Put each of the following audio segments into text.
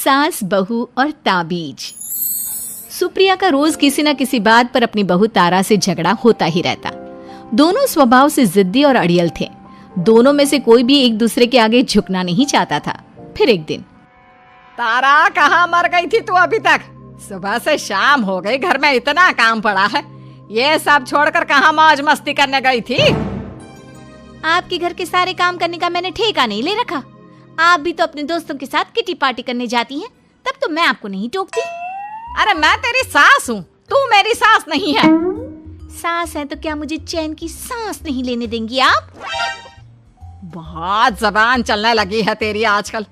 सास, बहू और ताबीज। सुप्रिया का रोज किसी न किसी बात पर अपनी बहू तारा से झगड़ा होता ही रहता। दोनों स्वभाव से जिद्दी और अड़ियल थे। दोनों में से कोई भी एक दूसरे के आगे झुकना नहीं चाहता था। फिर एक दिन, तारा कहाँ मर गई थी तू अभी तक? सुबह से शाम हो गई, घर में इतना काम पड़ा है, ये सब छोड़कर कहाँ मौज मस्ती करने गई थी? आपके घर के सारे काम करने का मैंने ठेका नहीं ले रखा। आप भी तो अपने दोस्तों के साथ किटी पार्टी करने जाती हैं, तब तो मैं आपको नहीं टोकती। अरे मैं तेरी सास हूँ, तू मेरी सास नहीं है। सास है तो क्या मुझे चैन की सांस नहीं लेने देंगी आप? बहुत जबान चलने लगी है तेरी आजकल।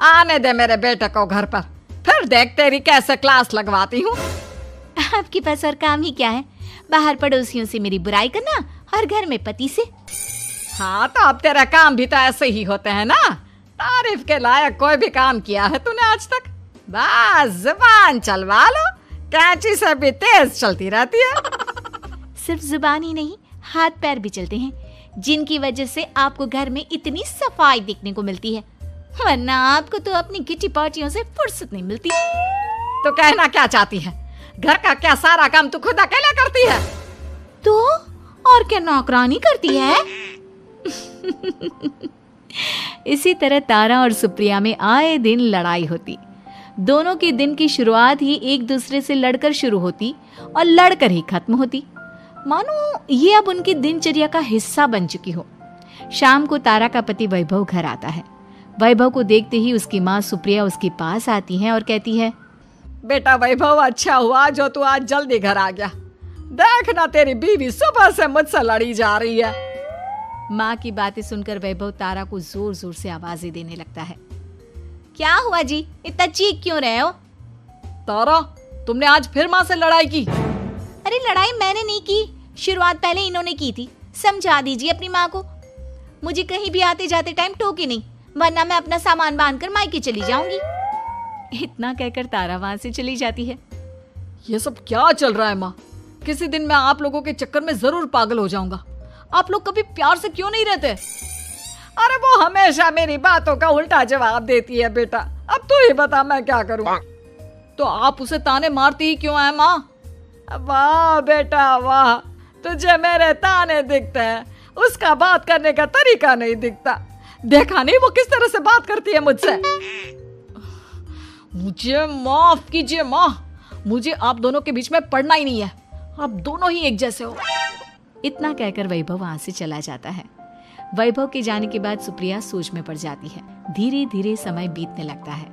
आने दे मेरे बेटे को घर पर, फिर देख तेरी कैसे क्लास लगवाती हूँ। आपके पास और काम ही क्या है? बाहर पड़ोसियों से मेरी बुराई करना और घर में पति से। हाँ तो अब तेरा काम भी तो ऐसे ही होते हैं ना। तारीफ के लायक कोई भी काम किया है तूने आज तक? बस जुबान चलवा लो, कैंची से भी तेज चलती रहती है। सिर्फ जुबान ही नहीं, हाथ पैर भी चलते हैं, जिनकी वजह से आपको घर में इतनी सफाई देखने को मिलती है, वरना आपको तो अपनी किटी पार्टियों से फुर्सत नहीं मिलती। तो कहना क्या चाहती है? घर का क्या सारा काम तू खुद अकेला करती है? तो और क्या नौकरानी करती है? इसी तरह तारा और सुप्रिया में आए दिन लड़ाई होती। दोनों के दिन की शुरुआत ही एक दूसरे से लड़कर शुरू होती और लड़कर ही खत्म होती, मानो ये अब उनकी दिनचर्या का हिस्सा बन चुकी हो। शाम को तारा का पति वैभव घर आता है। वैभव को देखते ही उसकी माँ सुप्रिया उसके पास आती है और कहती है, बेटा वैभव, अच्छा हुआ जो तू आज जल्दी घर आ गया। देखना तेरी बीवी सुबह से मुझसे लड़ी जा रही है। माँ की बातें सुनकर वैभव तारा को जोर जोर से आवाजें देने लगता है। क्या हुआ जी, इतना चीख क्यों रहे हो? तारा, तुमने आज फिर माँ से लड़ाई की? अरे लड़ाई मैंने नहीं की, शुरुआत पहले इन्होंने की थी। समझा दीजिए अपनी माँ को। मुझे कहीं भी आते जाते टाइम टोके नहीं, वरना मैं अपना सामान बांधकर मायके चली जाऊंगी। इतना कहकर तारा वहां से चली जाती है। ये सब क्या चल रहा है माँ? किसी दिन मैं आप लोगों के चक्कर में जरूर पागल हो जाऊंगा। आप लोग कभी प्यार से क्यों नहीं रहते? अरे वो हमेशा मेरी बातों का उल्टा जवाब देती है बेटा। अब तू ही बता मैं क्या करूं? तो आप उसे ताने मारती ही क्यों है माँ? वाह बेटा वाह, तुझे मेरे ताने दिखते हैं, उसका बात करने का तरीका नहीं दिखता। देखा नहीं वो किस तरह से बात करती है मुझसे। मुझे माफ कीजिए माँ, मुझे आप दोनों के बीच में पड़ना ही नहीं है। आप दोनों ही एक जैसे हो। इतना कहकर वैभव वहां से चला जाता है। वैभव के जाने के बाद सुप्रिया सोच में पड़ जाती है। धीरे धीरे समय बीतने लगता है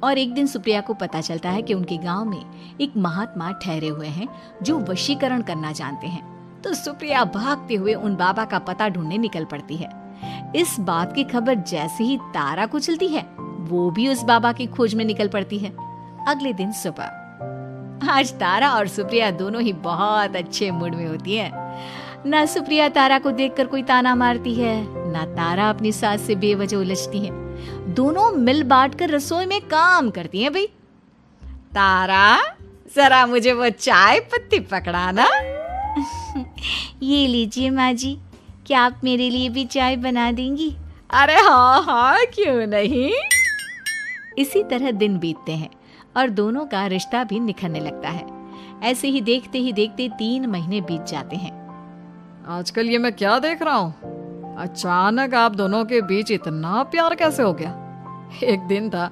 और एक दिन सुप्रिया को पता चलता है कि उनके गांव में एक महात्मा ठहरे हुए हैं जो वशीकरण करना जानते हैं। तो सुप्रिया भागते हुए उन बाबा का पता ढूंढने निकल पड़ती है। इस बात की खबर जैसे ही तारा को चलती है, वो भी उस बाबा की खोज में निकल पड़ती है। अगले दिन सुबह, आज तारा और सुप्रिया दोनों ही बहुत अच्छे मूड में होती है। ना सुप्रिया तारा को देखकर कोई ताना मारती है, ना तारा अपनी सास से बेवजह उलझती है। दोनों मिल बांट कर रसोई में काम करती हैं। भाई तारा, जरा मुझे वो चाय पत्ती पकड़ाना। ये लीजिए माँ जी, क्या आप मेरे लिए भी चाय बना देंगी? अरे हाँ हाँ, क्यों नहीं। इसी तरह दिन बीतते हैं और दोनों का रिश्ता भी निखरने लगता है। ऐसे ही देखते 3 महीने बीत जाते हैं। आजकल ये मैं क्या देख रहा हूँ? अचानक आप दोनों के बीच इतना प्यार कैसे हो गया? एक दिन था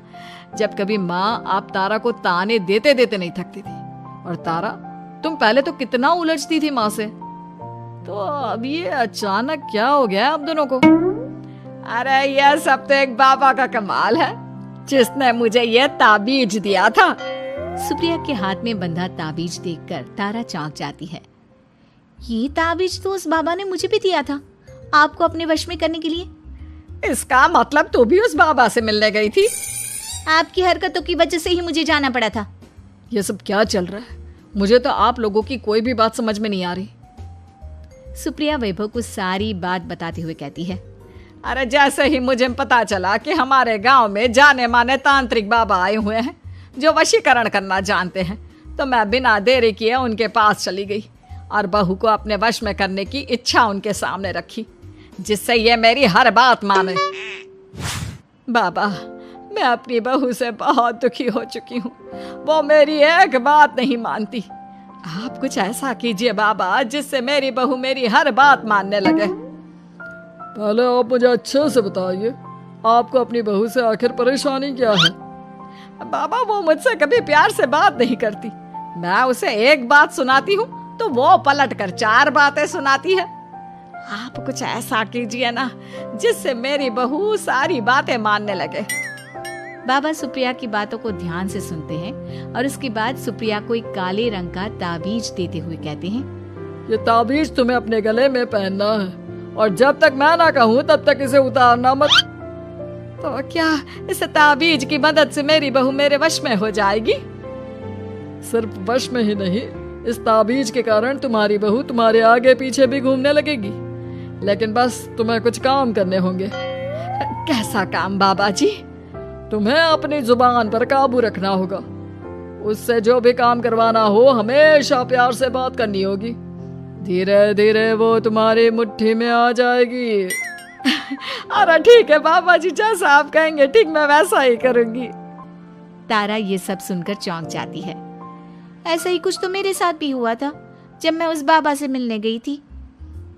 जब कभी माँ आप तारा को ताने देते देते नहीं थकती थी, और तारा, तुम पहले तो कितना उलझती थी माँ से, तो अब ये अचानक क्या हो गया आप दोनों को? अरे यह सब तो एक बाबा का कमाल है, जिसने मुझे ये ताबीज दिया था। सुप्रिया के हाथ में बंधा ताबीज देखकर तारा चौंक जाती है। ये ताबीज तो उस बाबा ने मुझे भी दिया था, आपको अपने वश में करने के लिए। इसका मतलब तू भी उस बाबा से मिलने गई थी? आपकी हरकतों की वजह से ही मुझे जाना पड़ा था। ये सब क्या चल रहा है? मुझे तो आप लोगों की कोई भी बात समझ में नहीं आ रही। सुप्रिया वैभव को सारी बात बताते हुए कहती है, अरे जैसे ही मुझे पता चला कि हमारे गांव में जाने माने तांत्रिक बाबा आए हुए हैं जो वशीकरण करना जानते हैं, तो मैं बिना देरी किए उनके पास चली गई और बहू को अपने वश में करने की इच्छा उनके सामने रखी, जिससे ये मेरी हर बात माने। बाबा, मैं अपनी बहू से बहुत दुखी हो चुकी हूँ। वो मेरी एक बात नहीं मानती। आप कुछ ऐसा कीजिए बाबा जिससे मेरी बहू मेरी हर बात मानने लगे। पहले आप मुझे अच्छे से बताइए, आपको अपनी बहू से आखिर परेशानी क्या है? बाबा वो मुझसे कभी प्यार से बात नहीं करती। मैं उसे एक बात सुनाती हूँ तो वो पलट कर 4 बातें सुनाती है। आप कुछ ऐसा कीजिए ना जिससे मेरी बहू सारी बातें मानने लगे। बाबा सुप्रिया की बातों को ध्यान से सुनते हैं और उसके बाद सुप्रिया को एक काले रंग का ताबीज देते हुए कहते हैं, ये ताबीज तुम्हें अपने गले में पहनना है और जब तक मैं ना कहूँ तब तक इसे उतारना मत। तो क्या इस ताबीज की मदद से मेरी बहू मेरे वश में हो जाएगी? सिर्फ वश में ही नहीं, इस ताबीज के कारण तुम्हारी बहू तुम्हारे आगे पीछे भी घूमने लगेगी। लेकिन बस तुम्हें कुछ काम करने होंगे। कैसा काम बाबा जी? तुम्हें अपनी जुबान पर काबू रखना होगा। उससे जो भी काम करवाना हो हमेशा प्यार से बात करनी होगी। धीरे धीरे वो तुम्हारी मुट्ठी में आ जाएगी। अरे ठीक है बाबा जी, जैसा आप कहेंगे ठीक मैं वैसा ही करूंगी। तारा ये सब सुनकर चौंक जाती है। ऐसा ही कुछ तो मेरे साथ भी हुआ था जब मैं उस बाबा से मिलने गई थी।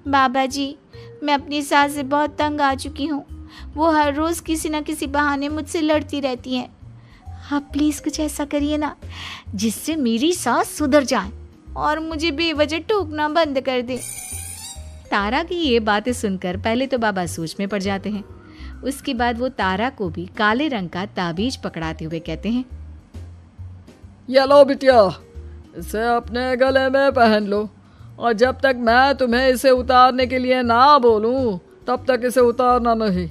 बाबा जी, मैं अपनी सास से बहुत तंग आ चुकी हूँ। वो हर रोज किसी न किसी बहाने मुझसे लड़ती रहती हैं। आप प्लीज कुछ ऐसा करिए ना जिससे मेरी सास सुधर जाए और मुझे बेवजह टोकना बंद कर दे। तारा की ये बातें सुनकर पहले तो बाबा सोच में पड़ जाते हैं। उसके बाद वो तारा को भी काले रंग का ताबीज पकड़ाते हुए कहते हैं, ये लो बिटिया, इसे अपने गले में पहन लो और जब तक मैं तुम्हें इसे उतारने के लिए ना बोलूं तब तक इसे उतारना नहीं।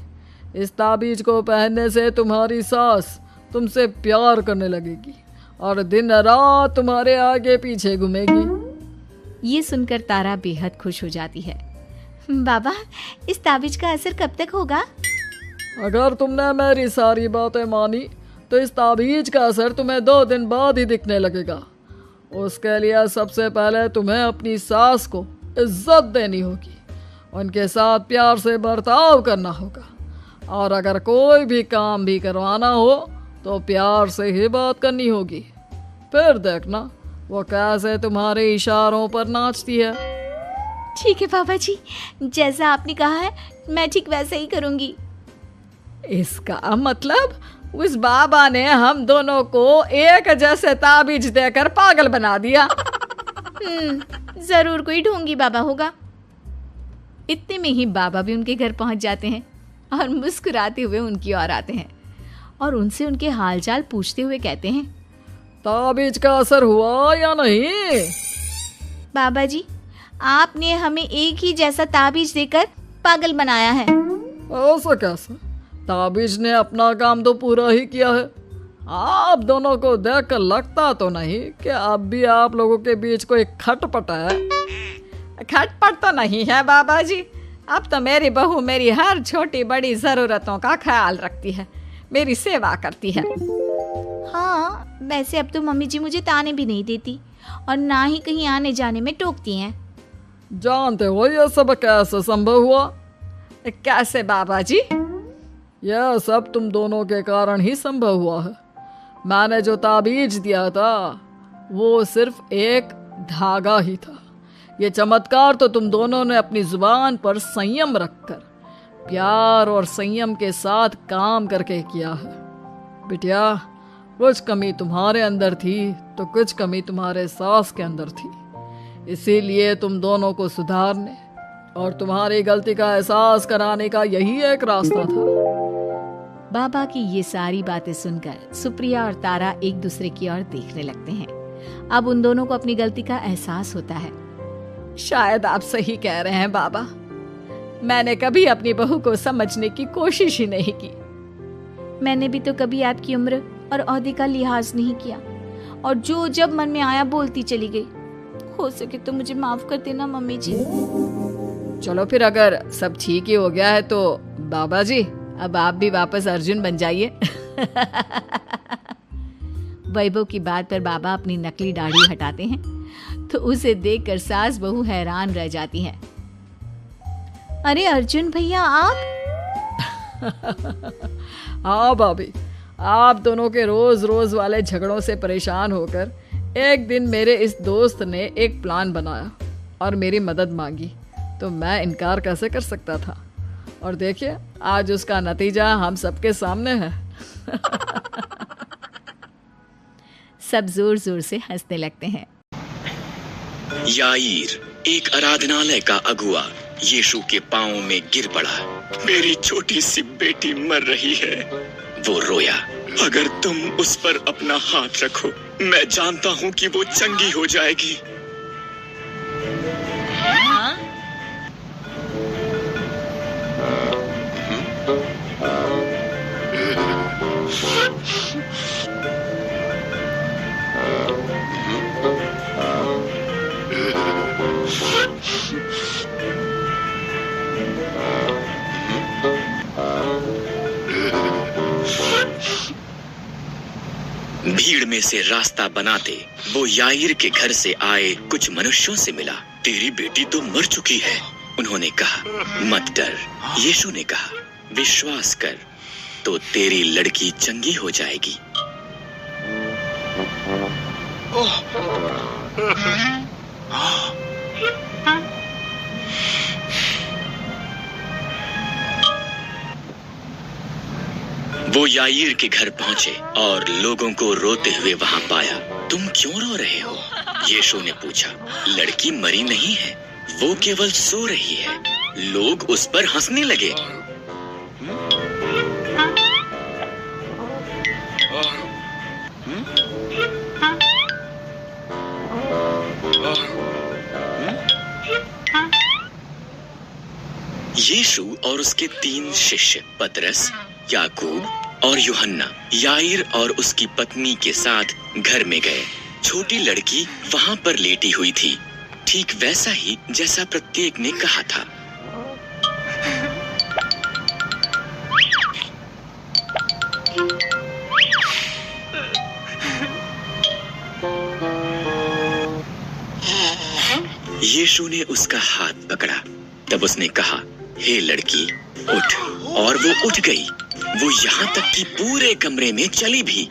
इस ताबीज को पहनने से तुम्हारी सास तुमसे प्यार करने लगेगी और दिन रात तुम्हारे आगे पीछे घूमेगी। ये सुनकर तारा बेहद खुश हो जाती है। बाबा, इस ताबीज का असर कब तक होगा? अगर तुमने मेरी सारी बातें मानी तो इस ताबीज का असर तुम्हें 2 दिन बाद ही दिखने लगेगा। उसके लिए सबसे पहले तुम्हें अपनी सास को इज्जत देनी होगी, उनके साथ प्यार से बर्ताव करना होगा और अगर कोई भी काम भी करवाना हो तो प्यार से ही बात करनी होगी। फिर देखना वो कैसे तुम्हारे इशारों पर नाचती है। ठीक है बाबा जी, जैसा आपने कहा है मैं ठीक वैसा ही करूंगी। इसका मतलब उस बाबा ने हम दोनों को एक जैसे ताबीज देकर पागल बना दिया। जरूर कोई ढोंगी बाबा होगा। इतने में ही बाबा भी उनके घर पहुंच जाते हैं और मुस्कुराते हुए उनकी ओर आते हैं और उनसे उनके हालचाल पूछते हुए कहते हैं, ताबीज का असर हुआ या नहीं? बाबा जी, आपने हमें एक ही जैसा ताबीज देकर पागल बनाया है। ऐसा कैसे? ताबीज ने अपना काम तो पूरा ही किया है। आप दोनों को देखकर लगता तो नहीं कि अब भी आप लोगों के बीच कोई खटपट है। खटपट तो नहीं है बाबा जी। अब तो मेरी बहू मेरी हर छोटी बड़ी जरूरतों का ख्याल रखती है, मेरी सेवा करती है। हाँ, वैसे अब तो मम्मी जी मुझे ताने भी नहीं देती और ना ही कहीं आने जाने में टोकती हैं। जानते हो यह सब कैसे संभव हुआ? कैसे बाबा जी? यह सब तुम दोनों के कारण ही संभव हुआ है। मैंने जो ताबीज दिया था वो सिर्फ एक धागा ही था। ये चमत्कार तो तुम दोनों ने अपनी जुबान पर संयम रखकर प्यार और संयम के साथ काम करके किया है। बिटिया, कुछ कमी तुम्हारे अंदर थी तो कुछ कमी तुम्हारे सास के अंदर थी। इसीलिए तुम दोनों को सुधारने और तुम्हारी गलती का एहसास कराने का यही एक रास्ता था। बाबा की ये सारी बातें सुनकर सुप्रिया और तारा एक दूसरे की ओर देखने लगते हैं। अब उन दोनों को अपनी गलती का एहसास होता है। शायद आप सही कह रहे हैं बाबा। मैंने कभी अपनी बहू को समझने की कोशिश ही नहीं की। मैंने भी तो कभी आपकी उम्र और ओहदे का लिहाज नहीं किया और जो जब मन में आया बोलती चली गई। हो सके तो मुझे माफ कर देना मम्मी जी। चलो फिर, अगर सब ठीक ही हो गया है तो बाबा जी अब आप भी वापस अर्जुन बन जाइए। वैभव की बात पर बाबा अपनी नकली दाढ़ी हटाते हैं तो उसे देखकर सास बहू हैरान रह जाती हैं। अरे अर्जुन भैया, आप? हाँ भाभी, आप दोनों के रोज रोज वाले झगड़ों से परेशान होकर एक दिन मेरे इस दोस्त ने एक प्लान बनाया और मेरी मदद मांगी, तो मैं इनकार कैसे कर सकता था। और देखिए आज उसका नतीजा हम सबके सामने है। सब जोर जोर से हंसने लगते हैं। याईर, एक आराधनालय का अगुआ, यीशु के पांव में गिर पड़ा। मेरी छोटी सी बेटी मर रही है, वो रोया। अगर तुम उस पर अपना हाथ रखो, मैं जानता हूँ कि वो चंगी हो जाएगी। भीड़ में से रास्ता बनाते वो याईर के घर से आए कुछ मनुष्यों से मिला। तेरी बेटी तो मर चुकी है, उन्होंने कहा। मत डर, यीशु ने कहा, विश्वास कर तो तेरी लड़की चंगी हो जाएगी। वो याईर के घर पहुंचे और लोगों को रोते हुए वहां पाया। तुम क्यों रो रहे हो? यीशु ने पूछा। लड़की मरी नहीं है, वो केवल सो रही है। लोग उस पर हंसने लगे। यीशु और उसके 3 शिष्य पतरस, याकूब और यूहन्ना याईर और उसकी पत्नी के साथ घर में गए। छोटी लड़की वहां पर लेटी हुई थी, ठीक वैसा ही जैसा प्रत्येक ने कहा था। यीशु ने उसका हाथ पकड़ा। तब उसने कहा, हे लड़की, उठ। और वो उठ गई। वो यहाँ तक कि पूरे कमरे में चली भी।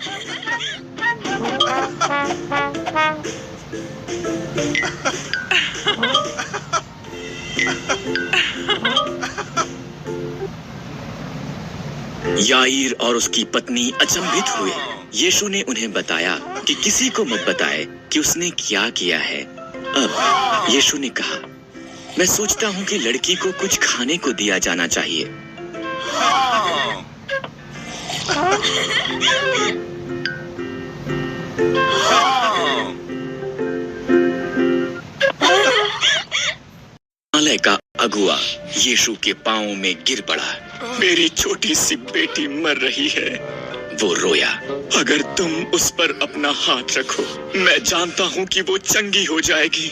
याईर और उसकी पत्नी अचंभित हुए। यीशु ने उन्हें बताया कि किसी को मत बताए कि उसने क्या किया है। अब यीशु ने कहा, मैं सोचता हूँ कि लड़की को कुछ खाने को दिया जाना चाहिए। आलय का अगुआ यीशु के पांव में गिर पड़ा। मेरी छोटी सी बेटी मर रही है, वो रोया। अगर तुम उस पर अपना हाथ रखो, मैं जानता हूँ कि वो चंगी हो जाएगी।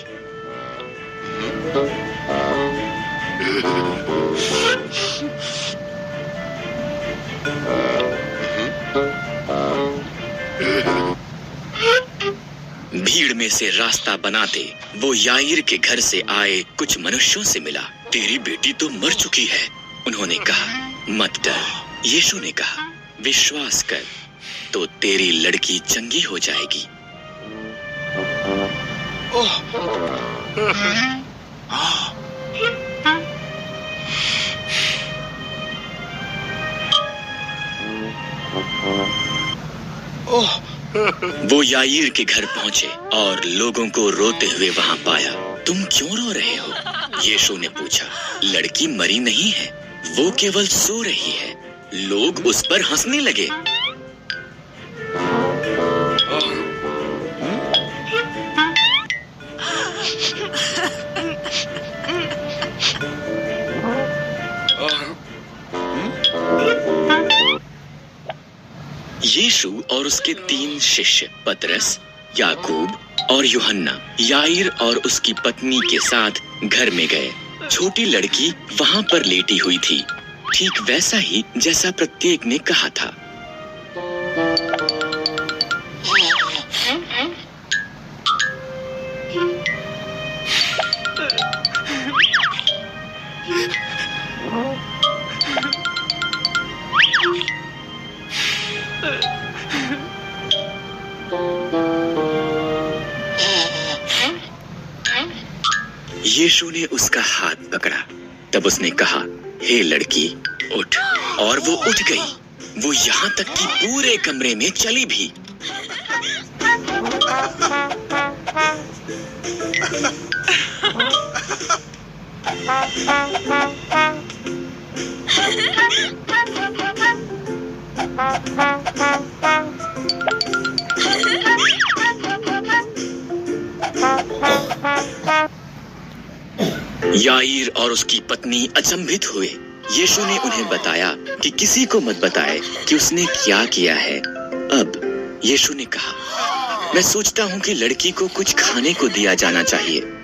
भीड़ में से रास्ता बनाते वो याईर के घर से आए कुछ मनुष्यों से मिला। तेरी बेटी तो मर चुकी है, उन्होंने कहा। मत डर, यीशु ने कहा, विश्वास कर तो तेरी लड़की चंगी हो जाएगी। वो याईर के घर पहुंचे और लोगों को रोते हुए वहां पाया। तुम क्यों रो रहे हो? यीशु ने पूछा। लड़की मरी नहीं है, वो केवल सो रही है। लोग उस पर हंसने लगे। यीशु और उसके 3 शिष्य पतरस, याकूब और यूहन्ना याईर और उसकी पत्नी के साथ घर में गए। छोटी लड़की वहां पर लेटी हुई थी, ठीक वैसा ही जैसा प्रत्येक ने कहा था। यीशु ने उसका हाथ पकड़ा। तब उसने कहा, हे लड़की, उठ। और वो उठ गई। वो यहाँ तक कि पूरे कमरे में चली भी। याईर और उसकी पत्नी अचंभित हुए। यीशु ने उन्हें बताया कि किसी को मत बताए कि उसने क्या किया है। अब यीशु ने कहा, मैं सोचता हूँ कि लड़की को कुछ खाने को दिया जाना चाहिए।